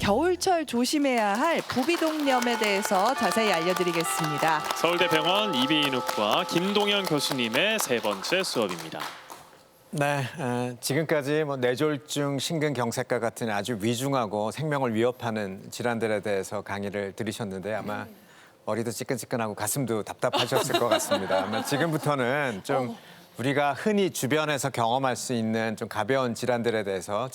겨울철 조심해야 할 부비동염에 대해서 자세히 알려드리겠습니다. 서울대병원 이비인후과 김동현 교수님의 세 번째 수업입니다. 네, 지금까지 뇌졸중, 심근경색과 같은 아주 위중하고 생명을 위협하는 질환들에 대해서 강의를 들으셨는데 아마 머리도 찌끈찌끈하고 가슴도 답답하셨을 것 같습니다. 아마 지금부터는 좀 우리가 흔히 주변에서 경험할 수 있는 좀 가벼운 질환에 대해서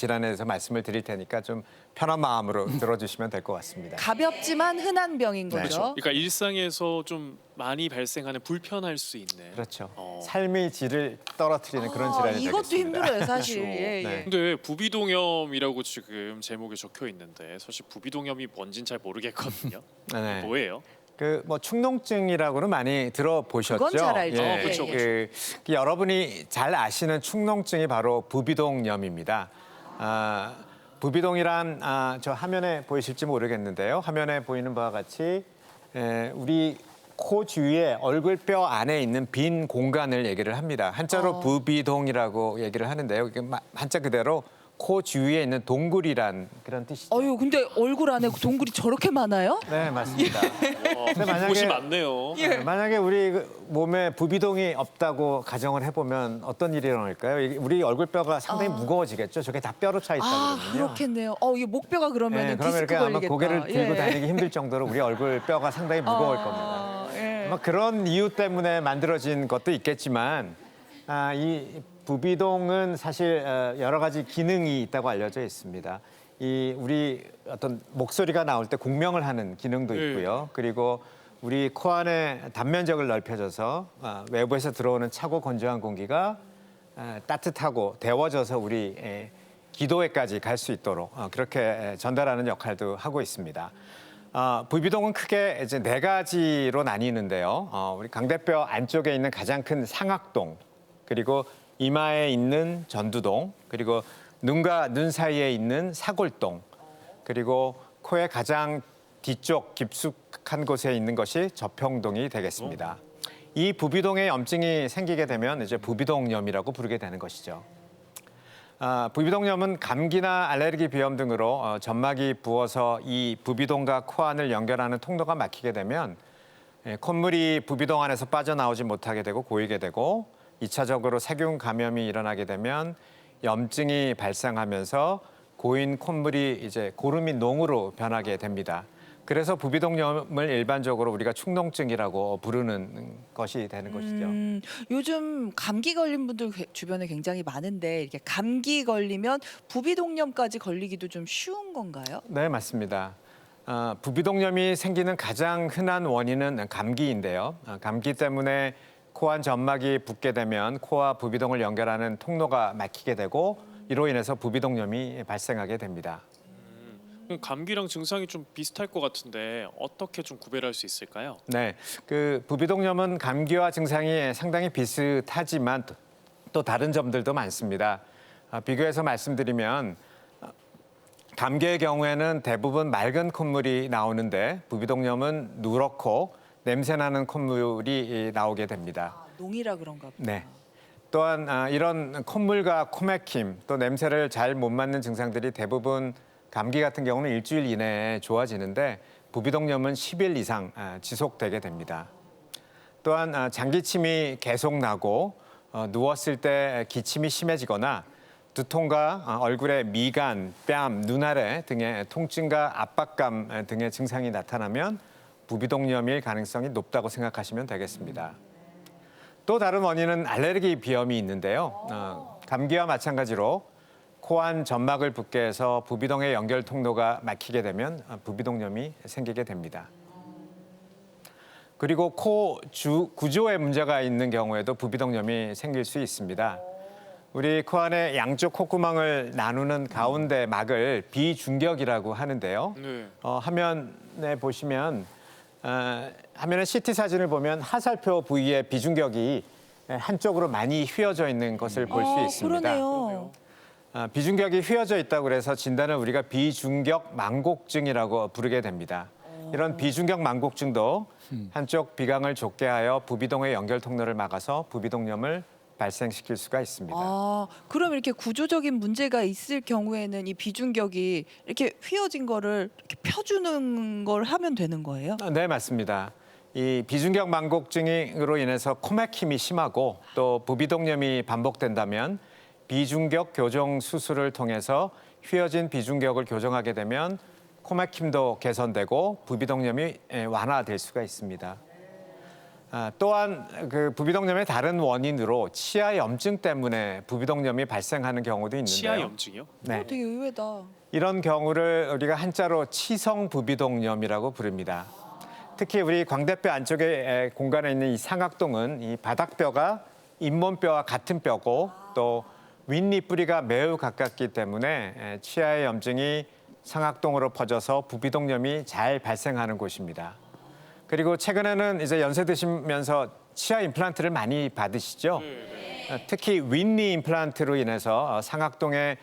말씀을 드릴 테니까 좀 편한 마음으로 들어주시면 될 것 같습니다. 가볍지만 흔한 병인 거죠. 그렇죠. 그러니까 일상에서 좀 많이 발생하는 불편할 수 있는. 그렇죠. 삶의 질을 떨어뜨리는 그런 질환이 이것도 되겠습니다. 힘들어요, 사실. 그렇죠. 예, 예. 네. 근데 부비동염이라고 지금 제목에 적혀 있는데 사실 부비동염이 뭔진 잘 모르겠거든요. 네. 뭐예요? 축농증이라고는 많이 들어보셨죠? 그건 잘 알죠. 예, 그렇죠, 여러분이 잘 아시는 축농증이 바로 부비동염입니다. 부비동이란 저 화면에 보이실지 모르겠는데요. 화면에 보이는 바와 같이 우리 코 주위에 얼굴뼈 안에 있는 빈 공간을 얘기를 합니다. 한자로 부비동이라고 얘기를 하는데요. 이게 한자 그대로 코 주위에 있는 동굴이란 그런 뜻이죠. 근데 얼굴 안에 동굴이 저렇게 많아요? 네, 맞습니다. 곳이 많네요. 만약에 우리 몸에 부비동이 없다고 가정을 해보면 어떤 일이 일어날까요? 우리 얼굴뼈가 상당히 무거워지겠죠. 저게 다 뼈로 차 있다 그러면요. 그렇겠네요. 이게 목뼈가 그러면 네, 그러면 디스크 이렇게 아마 걸리겠다. 고개를 들고 예. 다니기 힘들 정도로 우리 얼굴뼈가 상당히 무거울 겁니다. 예. 아마 그런 이유 때문에 만들어진 것도 있겠지만 이 부비동은 사실 여러 가지 기능이 있다고 알려져 있습니다. 우리 어떤 목소리가 나올 때 공명을 하는 기능도 있고요. 그리고 우리 코 안의 단면적을 넓혀줘서 외부에서 들어오는 차고 건조한 공기가 따뜻하고 데워져서 우리 기도에까지 갈 수 있도록 그렇게 전달하는 역할도 하고 있습니다. 부비동은 크게 이제 네 가지로 나뉘는데요. 우리 강대뼈 안쪽에 있는 가장 큰 상악동, 그리고 이마에 있는 전두동, 그리고 눈과 눈 사이에 있는 사골동, 그리고 코의 가장 뒤쪽 깊숙한 곳에 있는 것이 저평동이 되겠습니다. 이 부비동에 염증이 생기게 되면 이제 부비동염이라고 부르게 되는 것이죠. 부비동염은 감기나 알레르기 비염 등으로 점막이 부어서 이 부비동과 코 안을 연결하는 통로가 막히게 되면 콧물이 부비동 안에서 빠져나오지 못하게 되고 고이게 되고 2차적으로 세균 감염이 일어나게 되면 염증이 발생하면서 고인 콧물이 이제 고름이 농으로 변하게 됩니다. 그래서 부비동염을 일반적으로 우리가 축농증이라고 부르는 것이 되는 것이죠. 요즘 감기 걸린 분들 주변에 굉장히 많은데 이렇게 감기 걸리면 부비동염까지 걸리기도 좀 쉬운 건가요? 네, 맞습니다. 부비동염이 생기는 가장 흔한 원인은 감기인데요. 감기 때문에 코 안 점막이 붓게 되면 코와 부비동을 연결하는 통로가 막히게 되고 이로 인해서 부비동염이 발생하게 됩니다. 감기랑 증상이 좀 비슷할 것 같은데 어떻게 좀 구별할 수 있을까요? 네, 부비동염은 감기와 증상이 상당히 비슷하지만 또 다른 점들도 많습니다. 비교해서 말씀드리면 감기의 경우에는 대부분 맑은 콧물이 나오는데 부비동염은 누렇고 냄새나는 콧물이 나오게 됩니다. 농이라 그런가 보다. 네. 또한 이런 콧물과 코막힘 또 냄새를 잘 못 맡는 증상들이 대부분 감기 같은 경우는 일주일 이내에 좋아지는데 부비동염은 10일 이상 지속되게 됩니다. 또한 장기침이 계속 나고 누웠을 때 기침이 심해지거나 두통과 얼굴에 미간, 뺨, 눈아래 등의 통증과 압박감 등의 증상이 나타나면 부비동염일 가능성이 높다고 생각하시면 되겠습니다. 또 다른 원인은 알레르기 비염이 있는데요. 감기와 마찬가지로 코 안 점막을 붓게 해서 부비동의 연결 통로가 막히게 되면 부비동염이 생기게 됩니다. 그리고 코 구조에 문제가 있는 경우에도 부비동염이 생길 수 있습니다. 우리 코 안의 양쪽 콧구멍을 나누는 가운데 막을 비중격이라고 하는데요. 네. 화면에 보시면 화면에 CT 사진을 보면 하살표 부위의 비중격이 한쪽으로 많이 휘어져 있는 것을 볼 수 있습니다. 그러네요. 비중격이 휘어져 있다고 그래서 진단을 우리가 비중격 망곡증이라고 부르게 됩니다. 이런 비중격 망곡증도 한쪽 비강을 좁게 하여 부비동의 연결 통로를 막아서 부비동염을 발생시킬 수가 있습니다. 그럼 이렇게 구조적인 문제가 있을 경우에는 이 비중격이 이렇게 휘어진 거를 이렇게 펴주는 걸 하면 되는 거예요? 네, 맞습니다. 이 비중격 망곡증으로 인해서 코막힘이 심하고 또 부비동염이 반복된다면 비중격 교정 수술을 통해서 휘어진 비중격을 교정하게 되면 코막힘도 개선되고 부비동염이 완화될 수가 있습니다. 또한 그 부비동염의 다른 원인으로 치아 염증 때문에 부비동염이 발생하는 경우도 있는데요. 치아 염증이요? 네. 되게 의외다. 이런 경우를 우리가 한자로 치성 부비동염이라고 부릅니다. 특히 우리 광대뼈 안쪽에 공간에 있는 이 상악동은 이 바닥뼈가 잇몸뼈와 같은 뼈고 또 윗니 뿌리가 매우 가깝기 때문에 치아의 염증이 상악동으로 퍼져서 부비동염이 잘 발생하는 곳입니다. 그리고 최근에는 이제 연세 드시면서 치아 임플란트를 많이 받으시죠? 특히 윗니 임플란트로 인해서 상악동에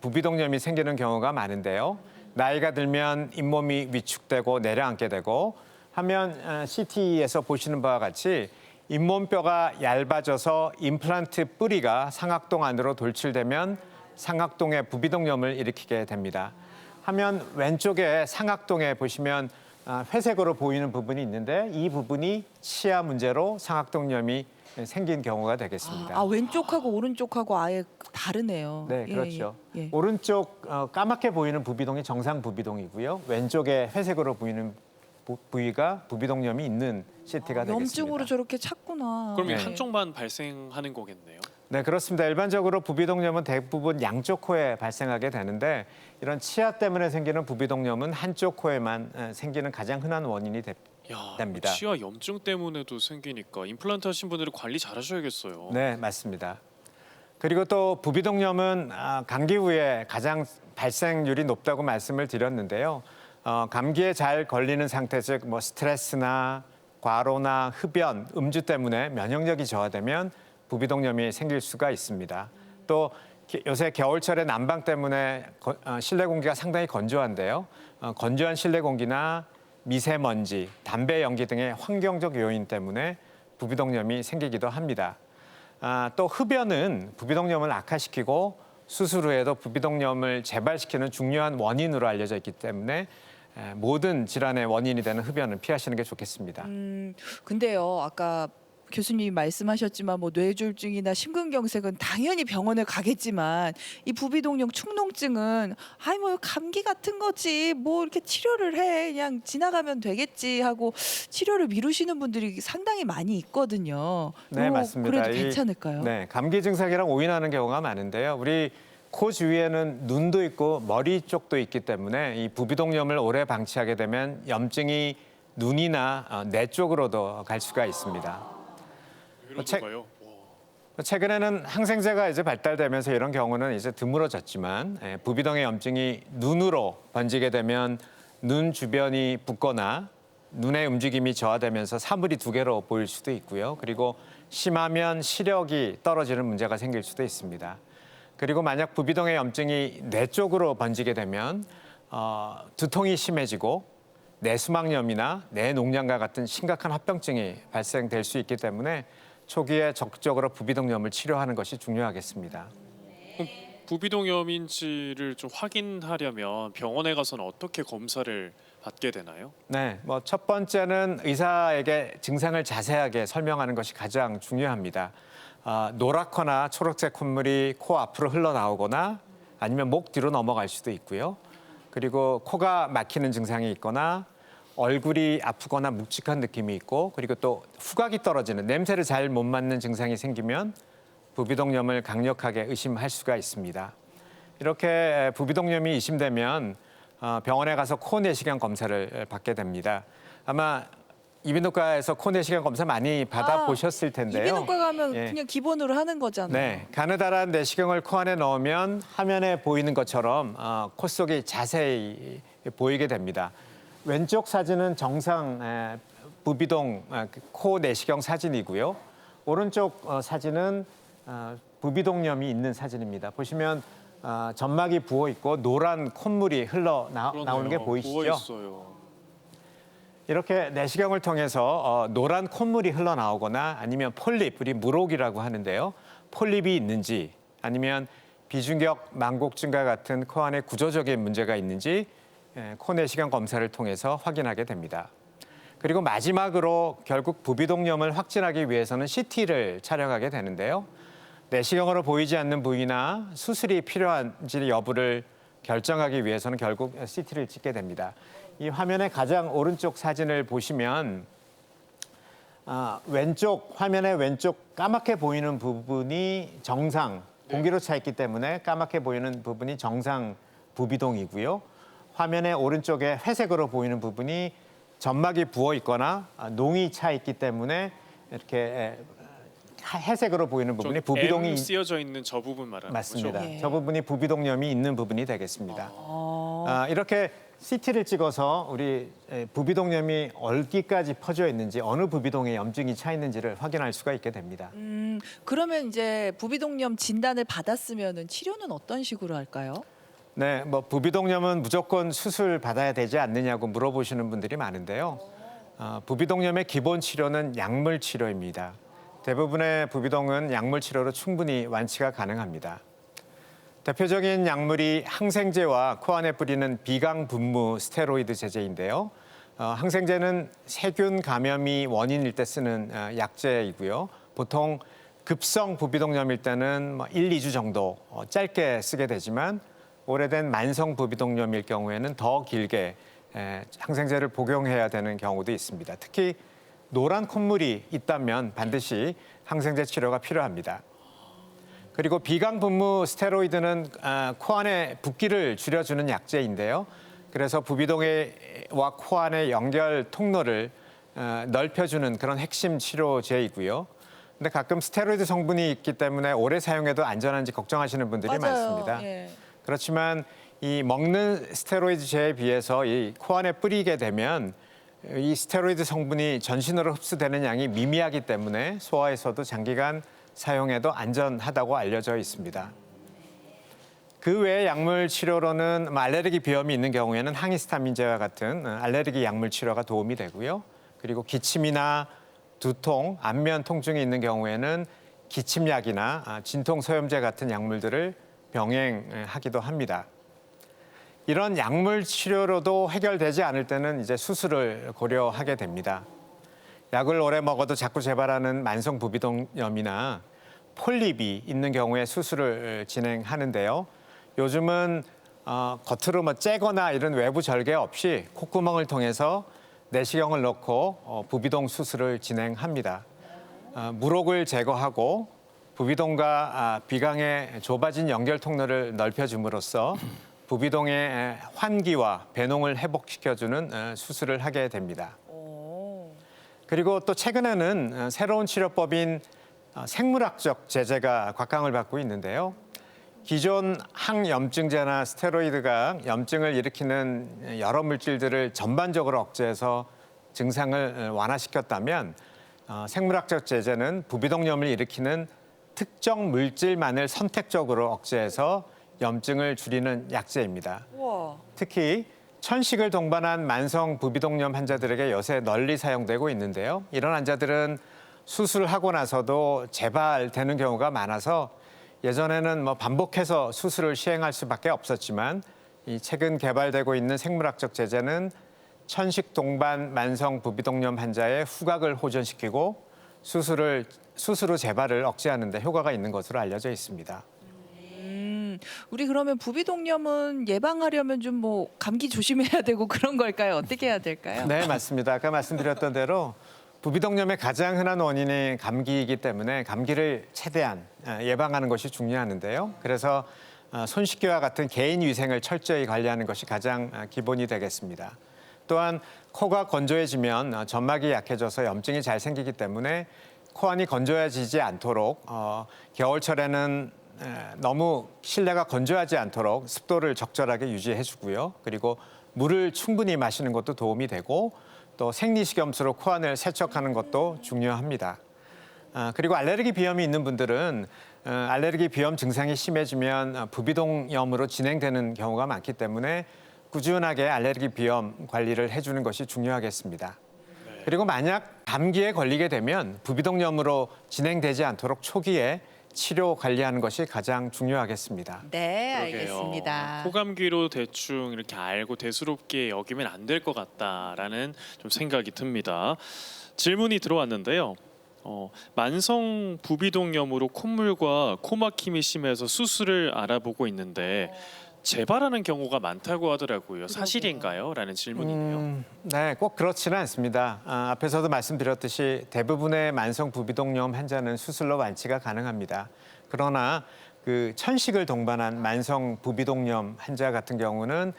부비동염이 생기는 경우가 많은데요. 나이가 들면 잇몸이 위축되고 내려앉게 되고 하면 CT에서 보시는 바와 같이 잇몸뼈가 얇아져서 임플란트 뿌리가 상악동 안으로 돌출되면 상악동에 부비동염을 일으키게 됩니다. 화면 왼쪽에 상악동에 보시면 회색으로 보이는 부분이 있는데 이 부분이 치아 문제로 상악동염이 생긴 경우가 되겠습니다. 왼쪽하고 오른쪽하고 아예 다르네요. 네, 예, 그렇죠. 예. 오른쪽 까맣게 보이는 부비동이 정상 부비동이고요. 왼쪽에 회색으로 보이는 부위가 부비동염이 있는 CT가 되겠습니다. 염증으로 저렇게 찾구나. 그럼 이 네. 한쪽만 발생하는 거겠네요. 네, 그렇습니다. 일반적으로 부비동염은 대부분 양쪽 코에 발생하게 되는데 이런 치아 때문에 생기는 부비동염은 한쪽 코에만 생기는 가장 흔한 원인이 됩니다. 치아 염증 때문에도 생기니까 임플란트 하신 분들은 관리 잘하셔야겠어요. 네, 맞습니다. 그리고 또 부비동염은 감기 후에 가장 발생률이 높다고 말씀을 드렸는데요. 감기에 잘 걸리는 상태, 즉 뭐 스트레스나 과로나 흡연, 음주 때문에 면역력이 저하되면 부비동염이 생길 수가 있습니다. 또 요새 겨울철에 난방 때문에 실내 공기가 상당히 건조한데요. 건조한 실내 공기나 미세먼지, 담배 연기 등의 환경적 요인 때문에 부비동염이 생기기도 합니다. 또 흡연은 부비동염을 악화시키고 수술 후에도 부비동염을 재발시키는 중요한 원인으로 알려져 있기 때문에 모든 질환의 원인이 되는 흡연은 피하시는 게 좋겠습니다. 근데요, 아까 교수님이 말씀하셨지만 뭐 뇌졸중이나 심근경색은 당연히 병원에 가겠지만 이 부비동염 축농증은 뭐 감기 같은 거지 뭐 이렇게 치료를 해 그냥 지나가면 되겠지 하고 치료를 미루시는 분들이 상당히 많이 있거든요. 네, 요거 맞습니다. 그래도 괜찮을까요? 네, 감기 증상이랑 오인하는 경우가 많은데요. 우리 코 주위에는 눈도 있고 머리 쪽도 있기 때문에 이 부비동염을 오래 방치하게 되면 염증이 눈이나 뇌 쪽으로도 갈 수가 있습니다. 이런 건가요? 최근에는 항생제가 이제 발달되면서 이런 경우는 이제 드물어졌지만 부비동의 염증이 눈으로 번지게 되면 눈 주변이 붓거나 눈의 움직임이 저하되면서 사물이 두 개로 보일 수도 있고요. 그리고 심하면 시력이 떨어지는 문제가 생길 수도 있습니다. 그리고 만약 부비동의 염증이 뇌 쪽으로 번지게 되면 두통이 심해지고 뇌수막염이나 뇌농양과 같은 심각한 합병증이 발생될 수 있기 때문에 초기에 적극적으로 부비동염을 치료하는 것이 중요하겠습니다. 그럼 부비동염인지를 좀 확인하려면 병원에 가서는 어떻게 검사를 받게 되나요? 네, 뭐 첫 번째는 의사에게 증상을 자세하게 설명하는 것이 가장 중요합니다. 노랗거나 초록색 콧물이 코 앞으로 흘러나오거나 아니면 목 뒤로 넘어갈 수도 있고요. 그리고 코가 막히는 증상이 있거나 얼굴이 아프거나 묵직한 느낌이 있고 그리고 또 후각이 떨어지는 냄새를 잘 못 맡는 증상이 생기면 부비동염을 강력하게 의심할 수가 있습니다. 이렇게 부비동염이 의심되면 병원에 가서 코 내시경 검사를 받게 됩니다. 아마 이비인후과에서 코 내시경 검사 많이 받아보셨을 텐데요. 이비인후과 가면 예. 그냥 기본으로 하는 거잖아요. 네, 가느다란 내시경을 코 안에 넣으면 화면에 보이는 것처럼 코 속이 자세히 보이게 됩니다. 왼쪽 사진은 정상 부비동 코 내시경 사진이고요. 오른쪽 사진은 부비동염이 있는 사진입니다. 보시면 점막이 부어 있고 노란 콧물이 흘러나오는 게 보이시죠? 부어 있어요. 이렇게 내시경을 통해서 노란 콧물이 흘러나오거나 아니면 폴립, 우리 물혹이라고 하는데요. 폴립이 있는지 아니면 비중격 망곡증과 같은 코 안에 구조적인 문제가 있는지 코 내시경 검사를 통해서 확인하게 됩니다. 그리고 마지막으로 결국 부비동염을 확진하기 위해서는 CT를 촬영하게 되는데요. 내시경으로 보이지 않는 부위나 수술이 필요한지 여부를 결정하기 위해서는 결국 CT를 찍게 됩니다. 이 화면의 가장 오른쪽 사진을 보시면 화면의 왼쪽 까맣게 보이는 부분이 정상, 공기로 차 있기 때문에 까맣게 보이는 부분이 정상 부비동이고요. 화면의 오른쪽에 회색으로 보이는 부분이 점막이 부어 있거나 농이 차 있기 때문에 이렇게 회색으로 보이는 부분이 부비동이 M 쓰여져 있는 저 부분 말하는 맞습니다. 거죠? 예. 저 부분이 부비동염이 있는 부분이 되겠습니다. 이렇게 CT를 찍어서 우리 부비동염이 어디까지 퍼져 있는지 어느 부비동에 염증이 차 있는지를 확인할 수가 있게 됩니다. 그러면 이제 부비동염 진단을 받았으면은 치료는 어떤 식으로 할까요? 네, 뭐 부비동염은 무조건 수술 받아야 되지 않느냐고 물어보시는 분들이 많은데요. 부비동염의 기본 치료는 약물 치료입니다. 대부분의 부비동은 약물 치료로 충분히 완치가 가능합니다. 대표적인 약물이 항생제와 코 안에 뿌리는 비강 분무 스테로이드 제제인데요. 항생제는 세균 감염이 원인일 때 쓰는 약제이고요. 보통 급성 부비동염일 때는 1, 2주 정도 짧게 쓰게 되지만 오래된 만성 부비동염일 경우에는 더 길게 항생제를 복용해야 되는 경우도 있습니다. 특히 노란 콧물이 있다면 반드시 항생제 치료가 필요합니다. 그리고 비강 분무 스테로이드는 코 안에 붓기를 줄여주는 약제인데요. 그래서 부비동과 코 안의 연결 통로를 넓혀주는 그런 핵심 치료제이고요. 근데 가끔 스테로이드 성분이 있기 때문에 오래 사용해도 안전한지 걱정하시는 분들이 많습니다. 예. 그렇지만 이 먹는 스테로이드제에 비해서 이 코 안에 뿌리게 되면 이 스테로이드 성분이 전신으로 흡수되는 양이 미미하기 때문에 소아에서도 장기간 사용해도 안전하다고 알려져 있습니다. 그 외의 약물 치료로는 알레르기 비염이 있는 경우에는 항히스타민제와 같은 알레르기 약물 치료가 도움이 되고요. 그리고 기침이나 두통, 안면 통증이 있는 경우에는 기침약이나 진통소염제 같은 약물들을 병행하기도 합니다. 이런 약물 치료로도 해결되지 않을 때는 이제 수술을 고려하게 됩니다. 약을 오래 먹어도 자꾸 재발하는 만성 부비동염이나 폴립이 있는 경우에 수술을 진행하는데요. 요즘은 겉으로 째거나 이런 외부 절개 없이 콧구멍을 통해서 내시경을 넣고 부비동 수술을 진행합니다. 물혹을 제거하고 부비동과 비강의 좁아진 연결 통로를 넓혀줌으로써 부비동의 환기와 배농을 회복시켜주는 수술을 하게 됩니다. 그리고 또 최근에는 새로운 치료법인 생물학적 제제가 곽강을 받고 있는데요. 기존 항염증제나 스테로이드가 염증을 일으키는 여러 물질들을 전반적으로 억제해서 증상을 완화시켰다면 생물학적 제제는 부비동염을 일으키는 특정 물질만을 선택적으로 억제해서 염증을 줄이는 약제입니다. 우와. 특히 천식을 동반한 만성 부비동염 환자들에게 요새 널리 사용되고 있는데요. 이런 환자들은 수술하고 나서도 재발되는 경우가 많아서 예전에는 반복해서 수술을 시행할 수밖에 없었지만 이 최근 개발되고 있는 생물학적 제제는 천식 동반 만성 부비동염 환자의 후각을 호전시키고 수술 후 재발을 억제하는 데 효과가 있는 것으로 알려져 있습니다. 우리 그러면 부비동염은 예방하려면 좀 감기 조심해야 되고 그런 걸까요? 어떻게 해야 될까요? 네, 맞습니다. 아까 말씀드렸던 대로 부비동염의 가장 흔한 원인이 감기이기 때문에 감기를 최대한 예방하는 것이 중요하는데요. 그래서 손 씻기와 같은 개인 위생을 철저히 관리하는 것이 가장 기본이 되겠습니다. 또한 코가 건조해지면 점막이 약해져서 염증이 잘 생기기 때문에 코 안이 건조해지지 않도록 겨울철에는 너무 실내가 건조하지 않도록 습도를 적절하게 유지해 주고요. 그리고 물을 충분히 마시는 것도 도움이 되고 또 생리식염수로 코 안을 세척하는 것도 중요합니다. 그리고 알레르기 비염이 있는 분들은 알레르기 비염 증상이 심해지면 부비동염으로 진행되는 경우가 많기 때문에 꾸준하게 알레르기 비염 관리를 해주는 것이 중요하겠습니다. 그리고 만약 감기에 걸리게 되면 부비동염으로 진행되지 않도록 초기에 치료 관리하는 것이 가장 중요하겠습니다. 네, 그러게요. 알겠습니다. 코감기로 대충 이렇게 알고 대수롭게 여기면 안 될 것 같다라는 좀 생각이 듭니다. 질문이 들어왔는데요. 만성 부비동염으로 콧물과 코막힘이 심해서 수술을 알아보고 있는데 재발하는 경우가 많다고 하더라고요. 사실인가요? 라는 질문이네요. 네, 꼭 그렇지는 않습니다. 앞에서도 말씀드렸듯이 대부분의 만성 부비동염 환자는 수술로 완치가 가능합니다. 그러나 그 천식을 동반한 만성 부비동염 환자 같은 경우는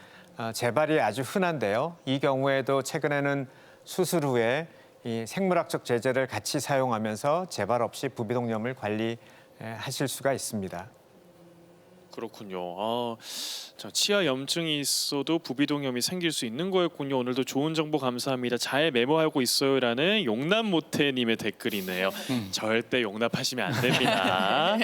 재발이 아주 흔한데요. 이 경우에도 최근에는 수술 후에 이 생물학적 제제를 같이 사용하면서 재발 없이 부비동염을 관리하실 수가 있습니다. 그렇군요. 자, 치아 염증이 있어도 부비동염이 생길 수 있는 거였군요. 오늘도 좋은 정보 감사합니다. 잘 메모하고 있어요라는 용납 못해님의 댓글이네요. 절대 용납하시면 안 됩니다.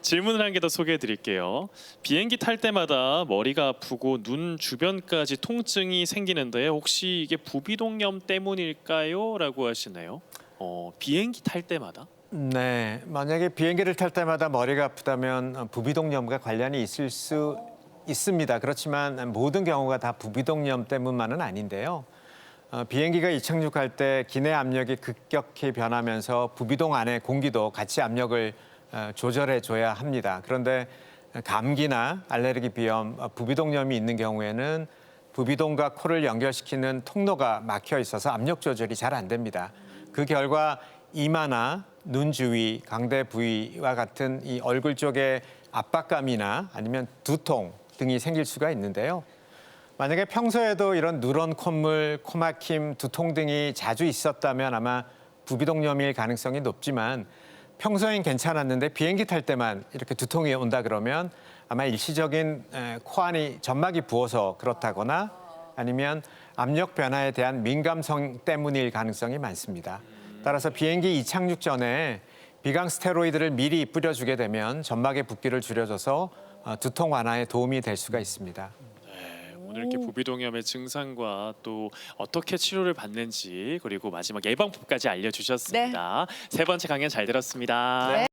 질문을 한 개 더 소개해드릴게요. 비행기 탈 때마다 머리가 아프고 눈 주변까지 통증이 생기는데 혹시 이게 부비동염 때문일까요? 라고 하시네요. 비행기 탈 때마다? 네, 만약에 비행기를 탈 때마다 머리가 아프다면 부비동염과 관련이 있을 수 있습니다. 그렇지만 모든 경우가 다 부비동염 때문만은 아닌데요. 비행기가 이착륙할 때 기내 압력이 급격히 변하면서 부비동 안의 공기도 같이 압력을 조절해 줘야 합니다. 그런데 감기나 알레르기 비염, 부비동염이 있는 경우에는 부비동과 코를 연결시키는 통로가 막혀 있어서 압력 조절이 잘 안 됩니다. 그 결과 이마나 눈 주위, 광대 부위와 같은 이 얼굴 쪽에 압박감이나 아니면 두통 등이 생길 수가 있는데요. 만약에 평소에도 이런 누런 콧물, 코막힘, 두통 등이 자주 있었다면 아마 부비동염일 가능성이 높지만 평소엔 괜찮았는데 비행기 탈 때만 이렇게 두통이 온다 그러면 아마 일시적인 코 안이 점막이 부어서 그렇다거나 아니면 압력 변화에 대한 민감성 때문일 가능성이 많습니다. 따라서 비행기 이착륙 전에 비강 스테로이드를 미리 뿌려주게 되면 점막의 붓기를 줄여줘서 두통 완화에 도움이 될 수가 있습니다. 오늘 이렇게 부비동염의 증상과 또 어떻게 치료를 받는지 그리고 마지막 예방법까지 알려주셨습니다. 세 번째 강연 잘 들었습니다. 네.